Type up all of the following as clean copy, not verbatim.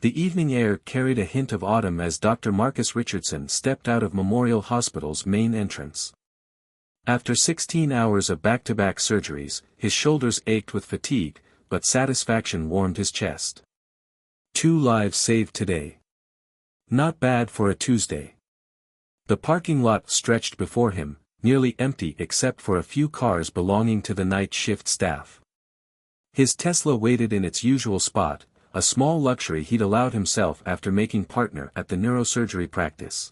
The evening air carried a hint of autumn as Dr. Marcus Richardson stepped out of Memorial Hospital's main entrance. After 16 hours of back-to-back surgeries, his shoulders ached with fatigue, but satisfaction warmed his chest. 2 lives saved today. Not bad for a Tuesday. The parking lot stretched before him, nearly empty except for a few cars belonging to the night shift staff. His Tesla waited in its usual spot, a small luxury he'd allowed himself after making partner at the neurosurgery practice.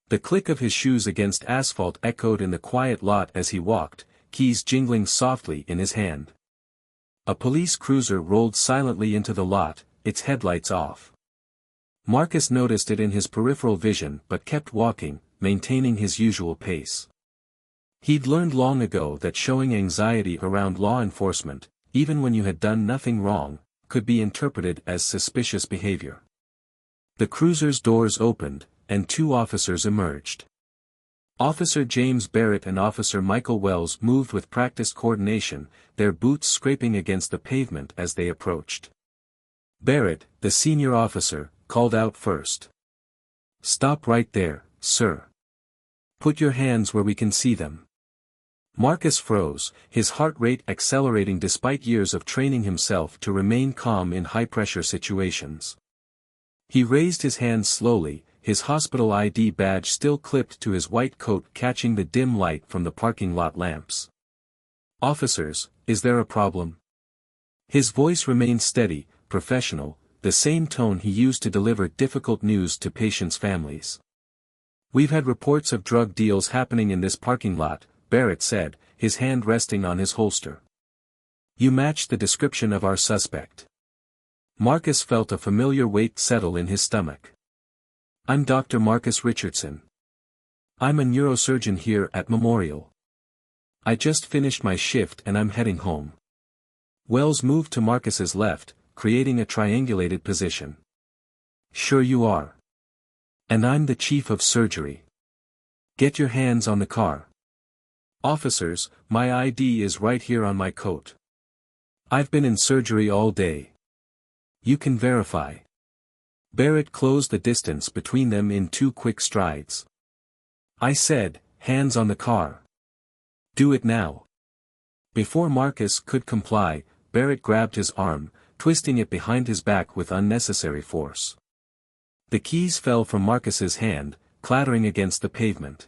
The click of his shoes against asphalt echoed in the quiet lot as he walked, keys jingling softly in his hand. A police cruiser rolled silently into the lot, its headlights off. Marcus noticed it in his peripheral vision but kept walking, maintaining his usual pace. He'd learned long ago that showing anxiety around law enforcement, even when you had done nothing wrong, could be interpreted as suspicious behavior. The cruiser's doors opened, and 2 officers emerged. Officer James Barrett and Officer Michael Wells moved with practiced coordination, their boots scraping against the pavement as they approached. Barrett, the senior officer, called out first. "Stop right there, sir. Put your hands where we can see them." Marcus froze, his heart rate accelerating despite years of training himself to remain calm in high-pressure situations. He raised his hands slowly, his hospital ID badge still clipped to his white coat catching the dim light from the parking lot lamps. "Officers, is there a problem?" His voice remained steady, professional, the same tone he used to deliver difficult news to patients' families. "We've had reports of drug deals happening in this parking lot," Barrett said, his hand resting on his holster. "You match the description of our suspect." Marcus felt a familiar weight settle in his stomach. "I'm Dr. Marcus Richardson. I'm a neurosurgeon here at Memorial. I just finished my shift and I'm heading home." Wells moved to Marcus's left, creating a triangulated position. "Sure you are. And I'm the chief of surgery. Get your hands on the car." "Officers, my ID is right here on my coat. I've been in surgery all day. You can verify." Barrett closed the distance between them in 2 quick strides. "I said, hands on the car. Do it now." Before Marcus could comply, Barrett grabbed his arm, twisting it behind his back with unnecessary force. The keys fell from Marcus's hand, clattering against the pavement.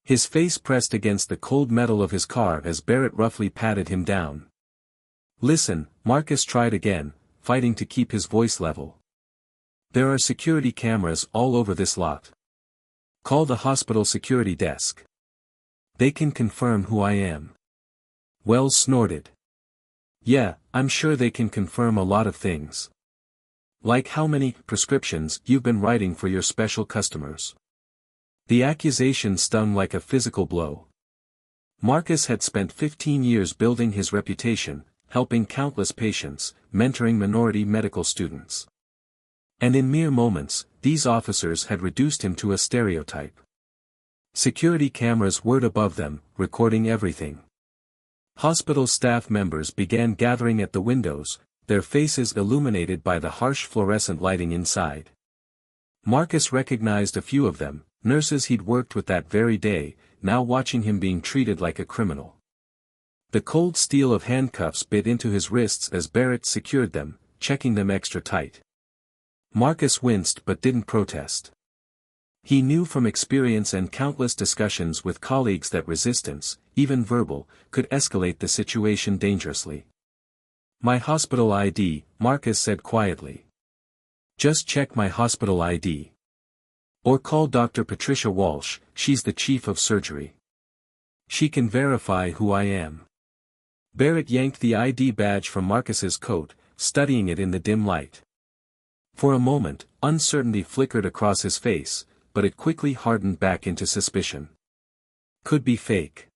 His face pressed against the cold metal of his car as Barrett roughly patted him down. "Listen," Marcus tried again, fighting to keep his voice level. "There are security cameras all over this lot. Call the hospital security desk. They can confirm who I am." Wells snorted. "Yeah, I'm sure they can confirm a lot of things. Like how many prescriptions you've been writing for your special customers." The accusation stung like a physical blow. Marcus had spent 15 years building his reputation, helping countless patients, mentoring minority medical students. And in mere moments, these officers had reduced him to a stereotype. Security cameras whirred above them, recording everything. Hospital staff members began gathering at the windows, their faces illuminated by the harsh fluorescent lighting inside. Marcus recognized a few of them, nurses he'd worked with that very day, now watching him being treated like a criminal. The cold steel of handcuffs bit into his wrists as Barrett secured them, checking them extra tight. Marcus winced but didn't protest. He knew from experience and countless discussions with colleagues that resistance, even verbal, could escalate the situation dangerously. "My hospital ID," Marcus said quietly. "Just check my hospital ID. Or call Dr. Patricia Walsh, she's the chief of surgery. She can verify who I am." Barrett yanked the ID badge from Marcus's coat, studying it in the dim light. For a moment, uncertainty flickered across his face, but it quickly hardened back into suspicion. "Could be fake.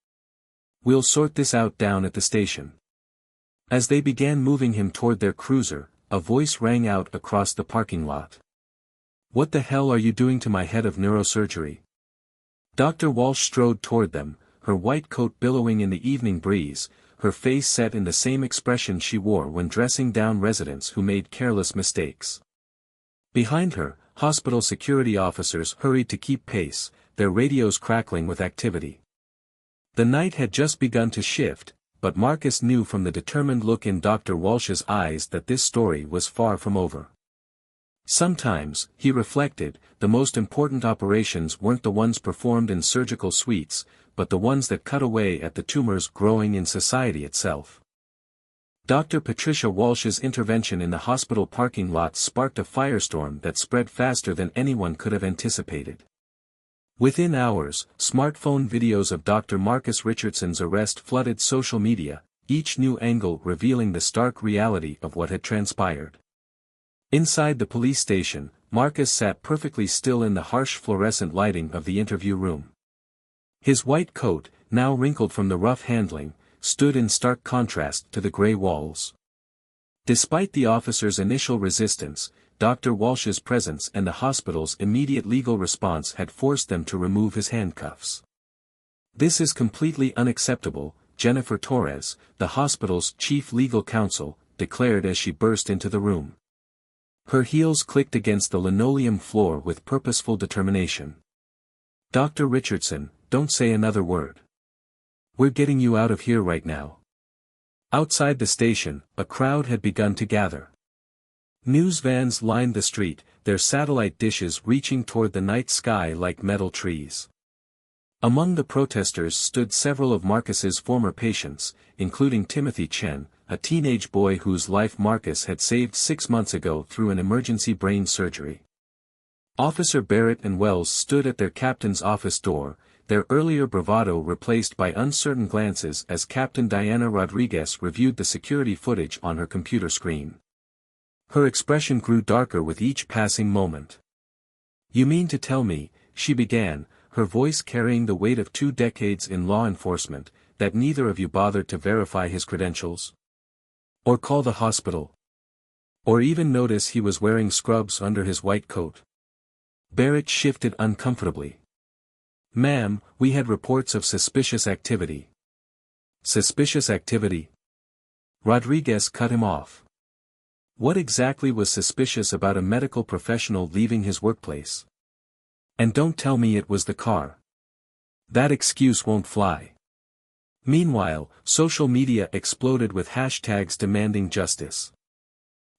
We'll sort this out down at the station." As they began moving him toward their cruiser, a voice rang out across the parking lot. "What the hell are you doing to my head of neurosurgery?" Dr. Walsh strode toward them, her white coat billowing in the evening breeze, her face set in the same expression she wore when dressing down residents who made careless mistakes. Behind her, hospital security officers hurried to keep pace, their radios crackling with activity. The night had just begun to shift, but Marcus knew from the determined look in Dr. Walsh's eyes that this story was far from over. Sometimes, he reflected, the most important operations weren't the ones performed in surgical suites, but the ones that cut away at the tumors growing in society itself. Dr. Patricia Walsh's intervention in the hospital parking lot sparked a firestorm that spread faster than anyone could have anticipated. Within hours, smartphone videos of Dr. Marcus Richardson's arrest flooded social media, each new angle revealing the stark reality of what had transpired. Inside the police station, Marcus sat perfectly still in the harsh fluorescent lighting of the interview room. His white coat, now wrinkled from the rough handling, stood in stark contrast to the gray walls. Despite the officer's initial resistance, Dr. Walsh's presence and the hospital's immediate legal response had forced them to remove his handcuffs. "This is completely unacceptable," Jennifer Torres, the hospital's chief legal counsel, declared as she burst into the room. Her heels clicked against the linoleum floor with purposeful determination. "Dr. Richardson, don't say another word. We're getting you out of here right now." Outside the station, a crowd had begun to gather. News vans lined the street, their satellite dishes reaching toward the night sky like metal trees. Among the protesters stood several of Marcus's former patients, including Timothy Chen, a teenage boy whose life Marcus had saved 6 months ago through an emergency brain surgery. Officer Barrett and Wells stood at their captain's office door, their earlier bravado replaced by uncertain glances as Captain Diana Rodriguez reviewed the security footage on her computer screen. Her expression grew darker with each passing moment. "You mean to tell me," she began, her voice carrying the weight of 2 decades in law enforcement, "that neither of you bothered to verify his credentials? Or call the hospital? Or even notice he was wearing scrubs under his white coat?" Barrett shifted uncomfortably. "Ma'am, we had reports of suspicious activity." "Suspicious activity?" Rodriguez cut him off. What exactly was suspicious about a medical professional leaving his workplace? "And don't tell me it was the car. That excuse won't fly." Meanwhile, social media exploded with hashtags demanding justice.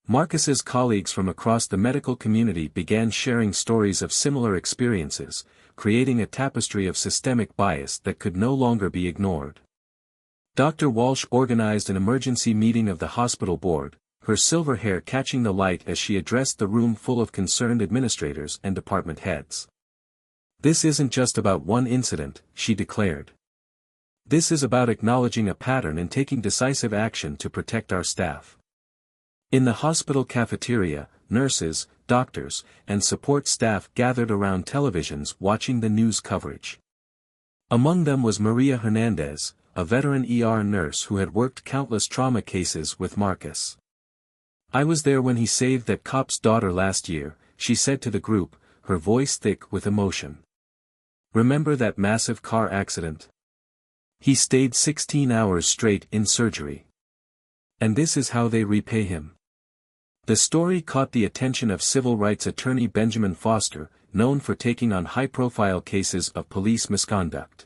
Marcus's colleagues from across the medical community began sharing stories of similar experiences, creating a tapestry of systemic bias that could no longer be ignored. Dr. Walsh organized an emergency meeting of the hospital board, her silver hair catching the light as she addressed the room full of concerned administrators and department heads. "This isn't just about one incident," she declared. "This is about acknowledging a pattern and taking decisive action to protect our staff." In the hospital cafeteria, nurses, doctors, and support staff gathered around televisions watching the news coverage. Among them was Maria Hernandez, a veteran ER nurse who had worked countless trauma cases with Marcus. "I was there when he saved that cop's daughter last year," she said to the group, her voice thick with emotion. "Remember that massive car accident? He stayed 16 hours straight in surgery. And this is how they repay him." The story caught the attention of civil rights attorney Benjamin Foster, known for taking on high-profile cases of police misconduct.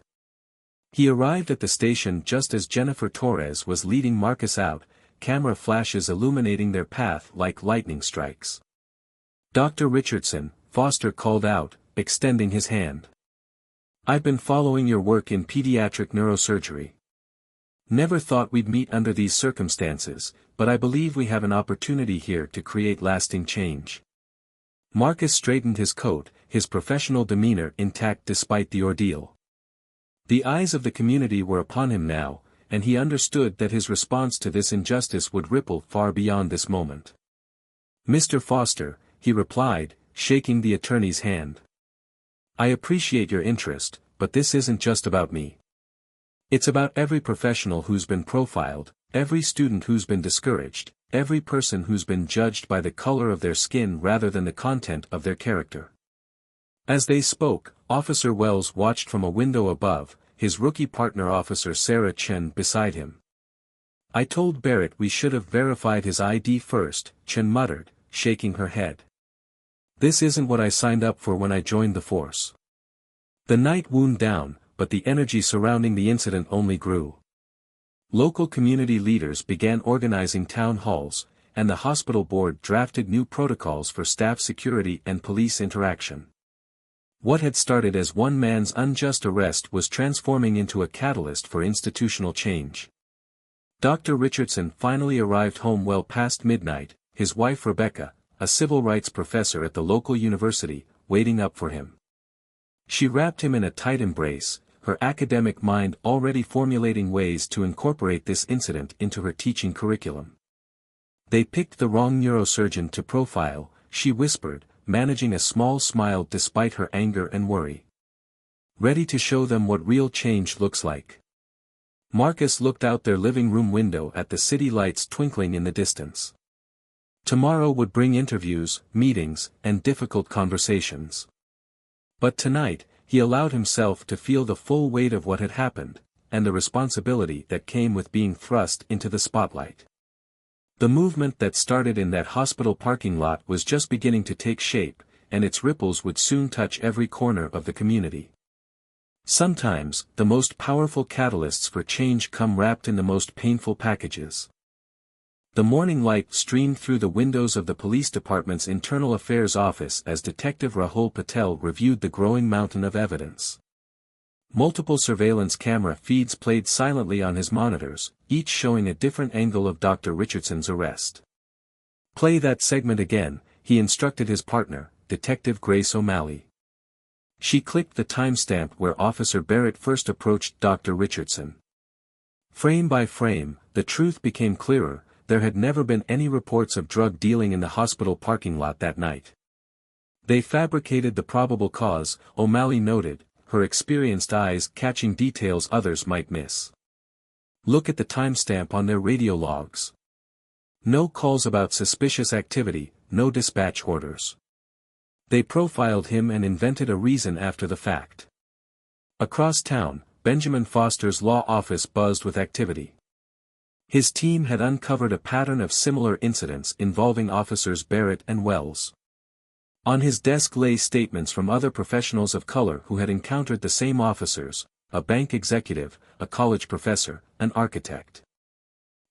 He arrived at the station just as Jennifer Torres was leading Marcus out, camera flashes illuminating their path like lightning strikes. "Dr. Richardson," Foster called out, extending his hand. "I've been following your work in pediatric neurosurgery. Never thought we'd meet under these circumstances, but I believe we have an opportunity here to create lasting change." Marcus straightened his coat, his professional demeanor intact despite the ordeal. The eyes of the community were upon him now, and he understood that his response to this injustice would ripple far beyond this moment. "Mr. Foster," he replied, shaking the attorney's hand. "I appreciate your interest, but this isn't just about me. It's about every professional who's been profiled, every student who's been discouraged, every person who's been judged by the color of their skin rather than the content of their character." As they spoke, Officer Wells watched from a window above, his rookie partner Officer Sarah Chen beside him. "I told Barrett we should have verified his ID first," Chen muttered, shaking her head. This isn't what I signed up for when I joined the force. The night wound down, but the energy surrounding the incident only grew. Local community leaders began organizing town halls, and the hospital board drafted new protocols for staff security and police interaction. What had started as one man's unjust arrest was transforming into a catalyst for institutional change. Dr. Richardson finally arrived home well past midnight, his wife Rebecca, a civil rights professor at the local university, waiting up for him. She wrapped him in a tight embrace, her academic mind already formulating ways to incorporate this incident into her teaching curriculum. They picked the wrong neurosurgeon to profile, she whispered, managing a small smile despite her anger and worry. Ready to show them what real change looks like. Marcus looked out their living room window at the city lights twinkling in the distance. Tomorrow would bring interviews, meetings, and difficult conversations. But tonight, he allowed himself to feel the full weight of what had happened, and the responsibility that came with being thrust into the spotlight. The movement that started in that hospital parking lot was just beginning to take shape, and its ripples would soon touch every corner of the community. Sometimes, the most powerful catalysts for change come wrapped in the most painful packages. The morning light streamed through the windows of the police department's internal affairs office as Detective Rahul Patel reviewed the growing mountain of evidence. Multiple surveillance camera feeds played silently on his monitors, each showing a different angle of Dr. Richardson's arrest. "Play that segment again," he instructed his partner, Detective Grace O'Malley. She clicked the timestamp where Officer Barrett first approached Dr. Richardson. Frame by frame, the truth became clearer. There had never been any reports of drug dealing in the hospital parking lot that night. "They fabricated the probable cause," O'Malley noted, her experienced eyes catching details others might miss. "Look at the timestamp on their radio logs. No calls about suspicious activity, no dispatch orders. They profiled him and invented a reason after the fact." Across town, Benjamin Foster's law office buzzed with activity. His team had uncovered a pattern of similar incidents involving officers Barrett and Wells. On his desk lay statements from other professionals of color who had encountered the same officers, a bank executive, a college professor, an architect.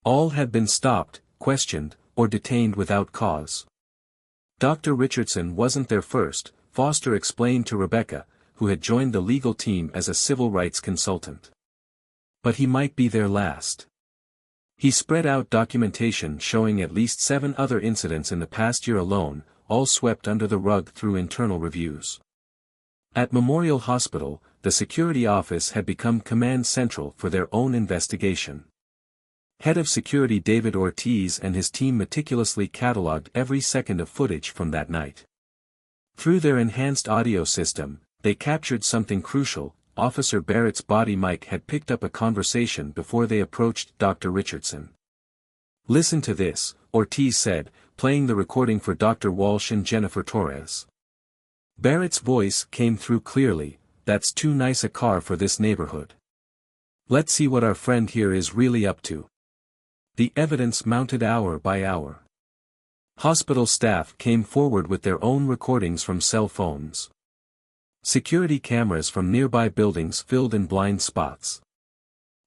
All had been stopped, questioned, or detained without cause. Dr. Richardson wasn't there first, Foster explained to Rebecca, who had joined the legal team as a civil rights consultant. But he might be there last. He spread out documentation showing at least 7 other incidents in the past year alone, all swept under the rug through internal reviews. At Memorial Hospital, the security office had become command central for their own investigation. Head of Security David Ortiz and his team meticulously catalogued every second of footage from that night. Through their enhanced audio system, they captured something crucial. Officer Barrett's body mic had picked up a conversation before they approached Dr. Richardson. "Listen to this," Ortiz said, playing the recording for Dr. Walsh and Jennifer Torres. Barrett's voice came through clearly, "That's too nice a car for this neighborhood. Let's see what our friend here is really up to." The evidence mounted hour by hour. Hospital staff came forward with their own recordings from cell phones. Security cameras from nearby buildings filled in blind spots.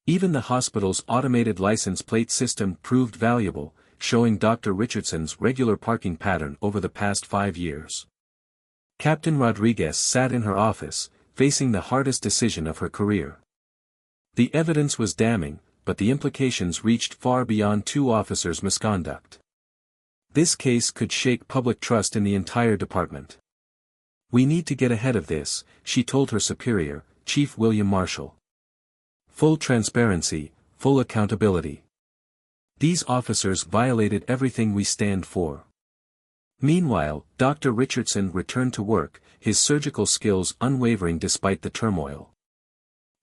Even the hospital's automated license plate system proved valuable, showing Dr. Richardson's regular parking pattern over the past 5 years. Captain Rodriguez sat in her office, facing the hardest decision of her career. The evidence was damning, but the implications reached far beyond 2 officers' misconduct. This case could shake public trust in the entire department. "We need to get ahead of this," she told her superior, Chief William Marshall. "Full transparency, full accountability. These officers violated everything we stand for." Meanwhile, Dr. Richardson returned to work, his surgical skills unwavering despite the turmoil.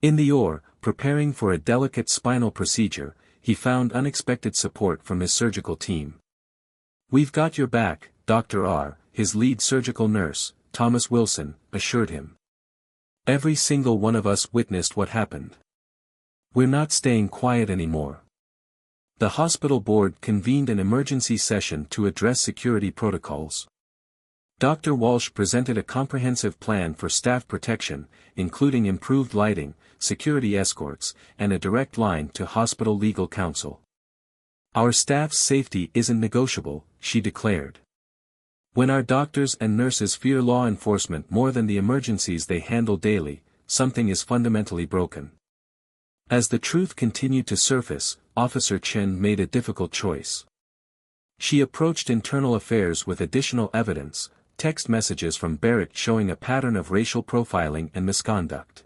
In the OR, preparing for a delicate spinal procedure, he found unexpected support from his surgical team. "We've got your back, Dr. R," his lead surgical nurse, Thomas Wilson, assured him. "Every single one of us witnessed what happened. We're not staying quiet anymore." The hospital board convened an emergency session to address security protocols. Dr. Walsh presented a comprehensive plan for staff protection, including improved lighting, security escorts, and a direct line to hospital legal counsel. "Our staff's safety isn't negotiable," she declared. "When our doctors and nurses fear law enforcement more than the emergencies they handle daily, something is fundamentally broken." As the truth continued to surface, Officer Chen made a difficult choice. She approached internal affairs with additional evidence, text messages from Barrett showing a pattern of racial profiling and misconduct.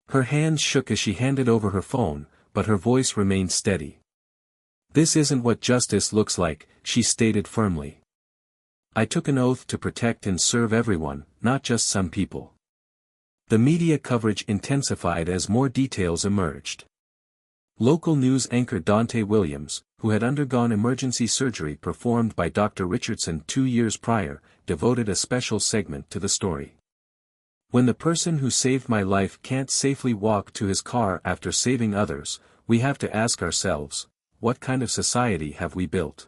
Her hands shook as she handed over her phone, but her voice remained steady. "This isn't what justice looks like," she stated firmly. "I took an oath to protect and serve everyone, not just some people." The media coverage intensified as more details emerged. Local news anchor Dante Williams, who had undergone emergency surgery performed by Dr. Richardson 2 years prior, devoted a special segment to the story. "When the person who saved my life can't safely walk to his car after saving others, we have to ask ourselves, what kind of society have we built?"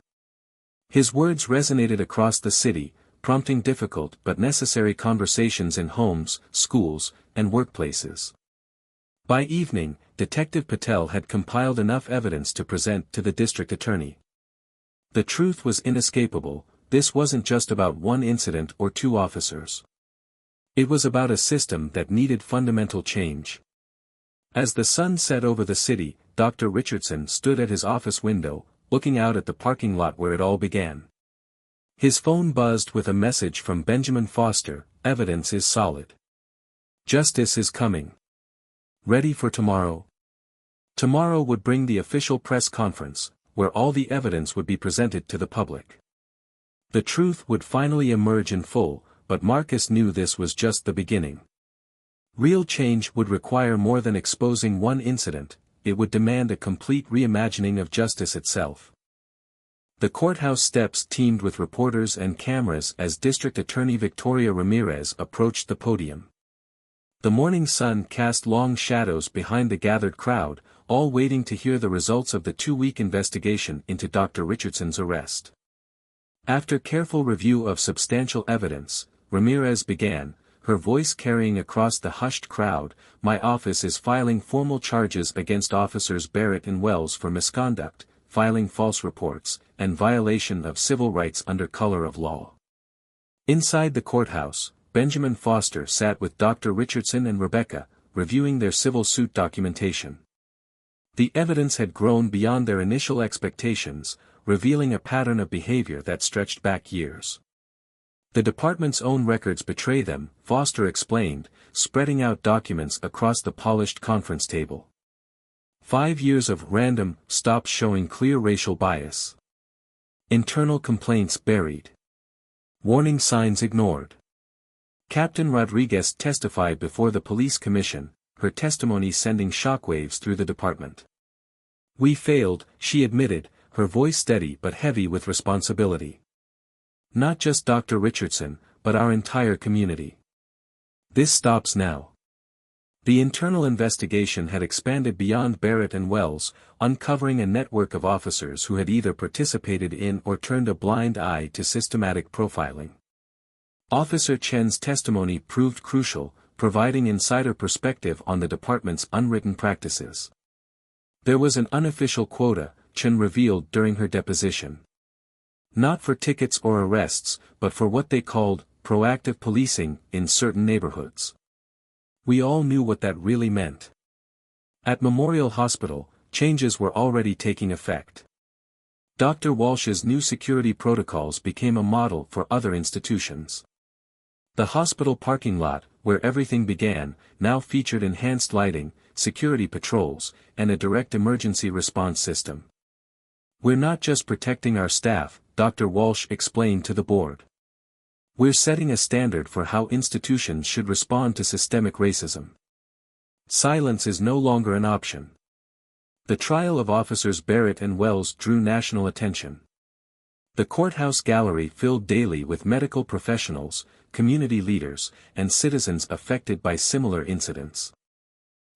His words resonated across the city, prompting difficult but necessary conversations in homes, schools, and workplaces. By evening, Detective Patel had compiled enough evidence to present to the district attorney. The truth was inescapable: this wasn't just about one incident or 2 officers. It was about a system that needed fundamental change. As the sun set over the city, Dr. Richardson stood at his office window, looking out at the parking lot where it all began. His phone buzzed with a message from Benjamin Foster: "Evidence is solid. Justice is coming. Ready for tomorrow?" Tomorrow would bring the official press conference, where all the evidence would be presented to the public. The truth would finally emerge in full, but Marcus knew this was just the beginning. Real change would require more than exposing one incident, it would demand a complete reimagining of justice itself. The courthouse steps teemed with reporters and cameras as District Attorney Victoria Ramirez approached the podium. The morning sun cast long shadows behind the gathered crowd, all waiting to hear the results of the 2-week investigation into Dr. Richardson's arrest. After careful review of substantial evidence, Ramirez began, her voice carrying across the hushed crowd, "My office is filing formal charges against Officers Barrett and Wells for misconduct, filing false reports, and violation of civil rights under color of law." Inside the courthouse, Benjamin Foster sat with Dr. Richardson and Rebecca, reviewing their civil suit documentation. The evidence had grown beyond their initial expectations, revealing a pattern of behavior that stretched back years. "The department's own records betray them," Foster explained, spreading out documents across the polished conference table. 5 years of random stops showing clear racial bias. Internal complaints buried. Warning signs ignored. Captain Rodriguez testified before the police commission, her testimony sending shockwaves through the department. "We failed," she admitted, her voice steady but heavy with responsibility. "Not just Dr. Richardson, but our entire community. This stops now." The internal investigation had expanded beyond Barrett and Wells, uncovering a network of officers who had either participated in or turned a blind eye to systematic profiling. Officer Chen's testimony proved crucial, providing insider perspective on the department's unwritten practices. There was an unofficial quota, Chen revealed during her deposition. Not for tickets or arrests, but for what they called proactive policing in certain neighborhoods. We all knew what that really meant. At Memorial Hospital, changes were already taking effect. Dr. Walsh's new security protocols became a model for other institutions. The hospital parking lot, where everything began, now featured enhanced lighting, security patrols, and a direct emergency response system. "We're not just protecting our staff," Dr. Walsh explained to the board. "We're setting a standard for how institutions should respond to systemic racism. Silence is no longer an option." The trial of Officers Barrett and Wells drew national attention. The courthouse gallery filled daily with medical professionals, community leaders, and citizens affected by similar incidents.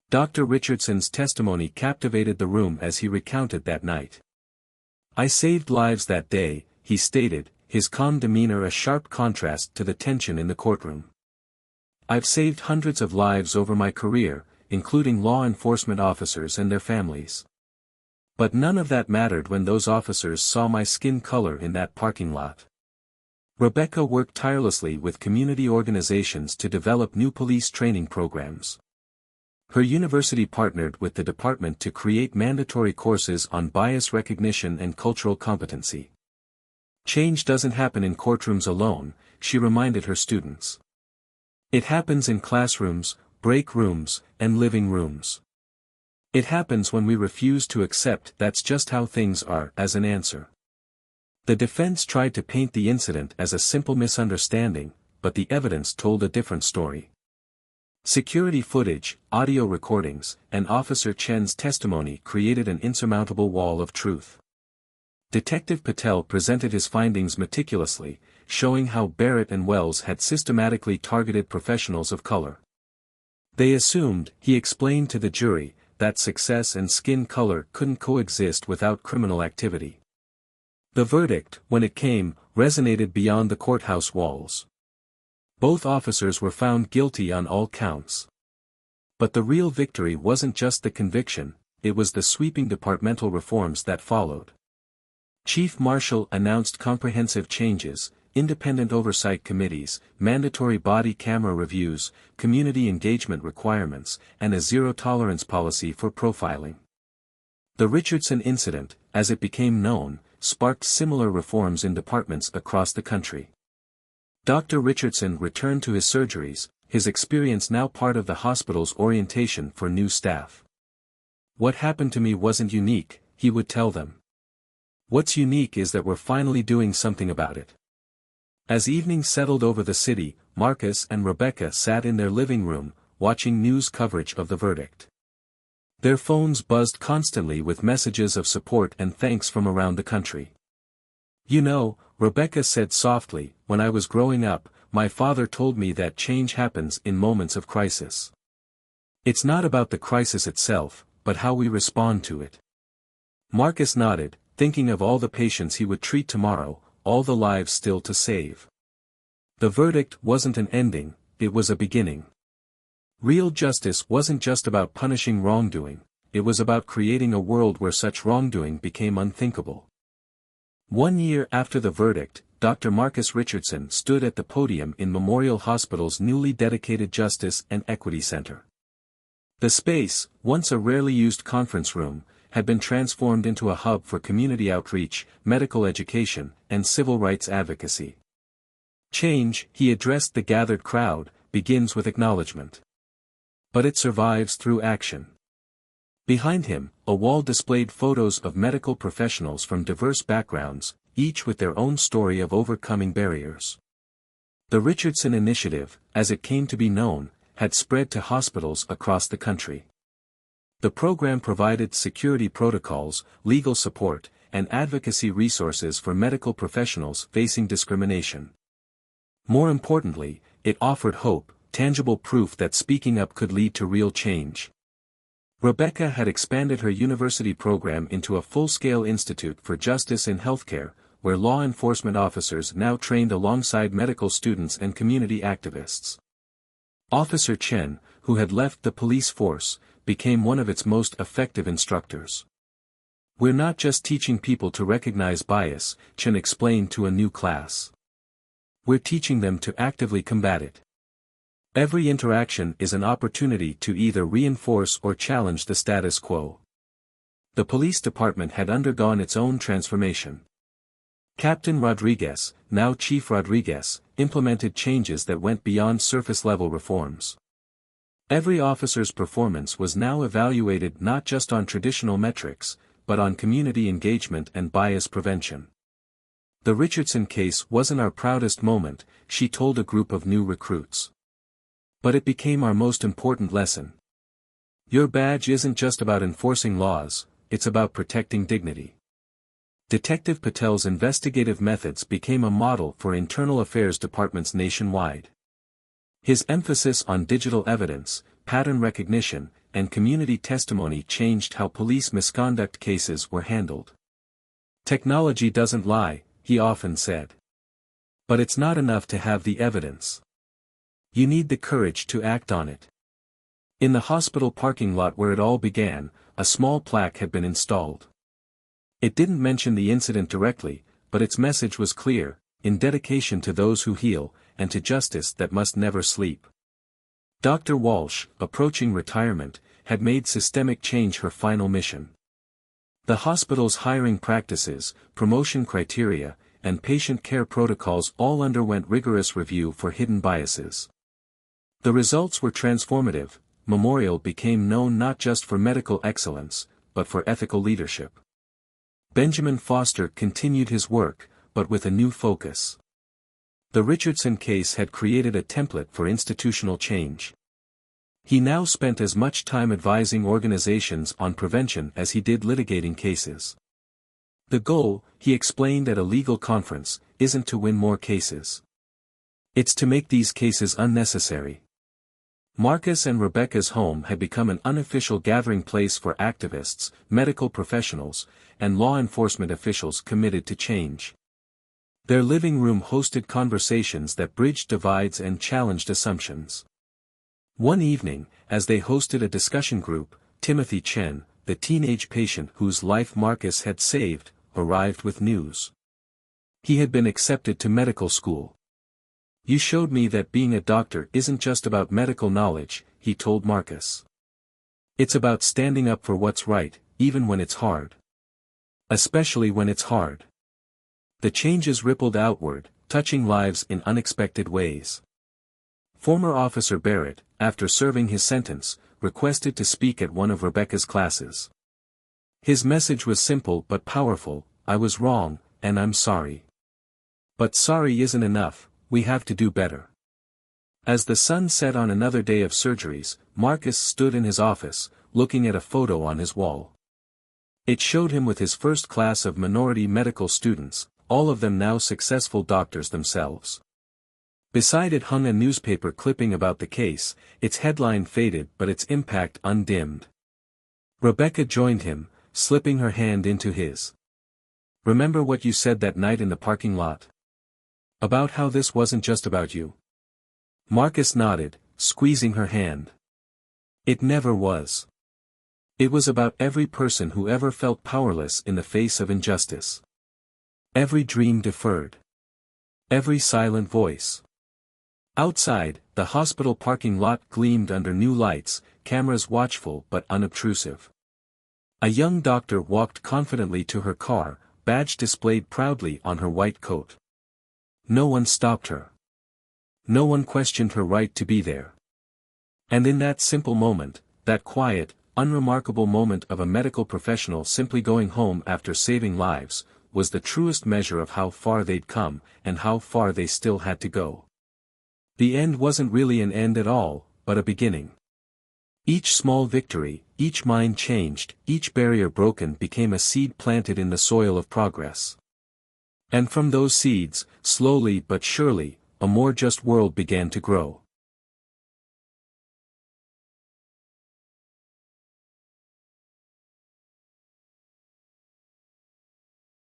Dr. Richardson's testimony captivated the room as he recounted that night. "I saved lives that day," he stated, his calm demeanor a sharp contrast to the tension in the courtroom. "I've saved hundreds of lives over my career, including law enforcement officers and their families. But none of that mattered when those officers saw my skin color in that parking lot." Rebecca worked tirelessly with community organizations to develop new police training programs. Her university partnered with the department to create mandatory courses on bias recognition and cultural competency. "Change doesn't happen in courtrooms alone," she reminded her students. "It happens in classrooms, break rooms, and living rooms. It happens when we refuse to accept that's just how things are as an answer." The defense tried to paint the incident as a simple misunderstanding, but the evidence told a different story. Security footage, audio recordings, and Officer Chen's testimony created an insurmountable wall of truth. Detective Patel presented his findings meticulously, showing how Barrett and Wells had systematically targeted professionals of color. They assumed, he explained to the jury, that success and skin color couldn't coexist without criminal activity. The verdict, when it came, resonated beyond the courthouse walls. Both officers were found guilty on all counts. But the real victory wasn't just the conviction, it was the sweeping departmental reforms that followed. Chief Marshal announced comprehensive changes, independent oversight committees, mandatory body camera reviews, community engagement requirements, and a zero-tolerance policy for profiling. The Richardson incident, as it became known, sparked similar reforms in departments across the country. Dr. Richardson returned to his surgeries, his experience now part of the hospital's orientation for new staff. "What happened to me wasn't unique," he would tell them. "What's unique is that we're finally doing something about it." As evening settled over the city, Marcus and Rebecca sat in their living room, watching news coverage of the verdict. Their phones buzzed constantly with messages of support and thanks from around the country. "You know," Rebecca said softly, "when I was growing up, my father told me that change happens in moments of crisis. It's not about the crisis itself, but how we respond to it." Marcus nodded, thinking of all the patients he would treat tomorrow, all the lives still to save. The verdict wasn't an ending, it was a beginning. Real justice wasn't just about punishing wrongdoing, it was about creating a world where such wrongdoing became unthinkable. 1 year after the verdict, Dr. Marcus Richardson stood at the podium in Memorial Hospital's newly dedicated Justice and Equity Center. The space, once a rarely used conference room, had been transformed into a hub for community outreach, medical education, and civil rights advocacy. "Change," he addressed the gathered crowd, "begins with acknowledgement. But it survives through action." Behind him, a wall displayed photos of medical professionals from diverse backgrounds, each with their own story of overcoming barriers. The Richardson Initiative, as it came to be known, had spread to hospitals across the country. The program provided security protocols, legal support, and advocacy resources for medical professionals facing discrimination. More importantly, it offered hope, tangible proof that speaking up could lead to real change. Rebecca had expanded her university program into a full-scale institute for justice in healthcare, where law enforcement officers now trained alongside medical students and community activists. Officer Chen, who had left the police force, became one of its most effective instructors. "We're not just teaching people to recognize bias," Chen explained to a new class. "We're teaching them to actively combat it. Every interaction is an opportunity to either reinforce or challenge the status quo." The police department had undergone its own transformation. Captain Rodriguez, now Chief Rodriguez, implemented changes that went beyond surface-level reforms. Every officer's performance was now evaluated not just on traditional metrics, but on community engagement and bias prevention. "The Richardson case wasn't our proudest moment," she told a group of new recruits. "But it became our most important lesson. Your badge isn't just about enforcing laws, it's about protecting dignity." Detective Patel's investigative methods became a model for internal affairs departments nationwide. His emphasis on digital evidence, pattern recognition, and community testimony changed how police misconduct cases were handled. "Technology doesn't lie," he often said. But it's not enough to have the evidence. You need the courage to act on it. In the hospital parking lot where it all began, a small plaque had been installed. It didn't mention the incident directly, but its message was clear: in dedication to those who heal, and to justice that must never sleep. Dr. Walsh, approaching retirement, had made systemic change her final mission. The hospital's hiring practices, promotion criteria, and patient care protocols all underwent rigorous review for hidden biases. The results were transformative. Memorial became known not just for medical excellence, but for ethical leadership. Benjamin Foster continued his work, but with a new focus. The Richardson case had created a template for institutional change. He now spent as much time advising organizations on prevention as he did litigating cases. The goal, he explained at a legal conference, isn't to win more cases. It's to make these cases unnecessary. Marcus and Rebecca's home had become an unofficial gathering place for activists, medical professionals, and law enforcement officials committed to change. Their living room hosted conversations that bridged divides and challenged assumptions. One evening, as they hosted a discussion group, Timothy Chen, the teenage patient whose life Marcus had saved, arrived with news. He had been accepted to medical school. "You showed me that being a doctor isn't just about medical knowledge," he told Marcus. "It's about standing up for what's right, even when it's hard. Especially when it's hard." The changes rippled outward, touching lives in unexpected ways. Former Officer Barrett, after serving his sentence, requested to speak at one of Rebecca's classes. His message was simple but powerful: "I was wrong, and I'm sorry. But sorry isn't enough, we have to do better." As the sun set on another day of surgeries, Marcus stood in his office, looking at a photo on his wall. It showed him with his first class of minority medical students, all of them now successful doctors themselves. Beside it hung a newspaper clipping about the case, its headline faded but its impact undimmed. Rebecca joined him, slipping her hand into his. "Remember what you said that night in the parking lot? About how this wasn't just about you?" Marcus nodded, squeezing her hand. "It never was. It was about every person who ever felt powerless in the face of injustice. Every dream deferred. Every silent voice." Outside, the hospital parking lot gleamed under new lights, cameras watchful but unobtrusive. A young doctor walked confidently to her car, badge displayed proudly on her white coat. No one stopped her. No one questioned her right to be there. And in that simple moment, that quiet, unremarkable moment of a medical professional simply going home after saving lives, was the truest measure of how far they'd come, and how far they still had to go. The end wasn't really an end at all, but a beginning. Each small victory, each mind changed, each barrier broken became a seed planted in the soil of progress. And from those seeds, slowly but surely, a more just world began to grow.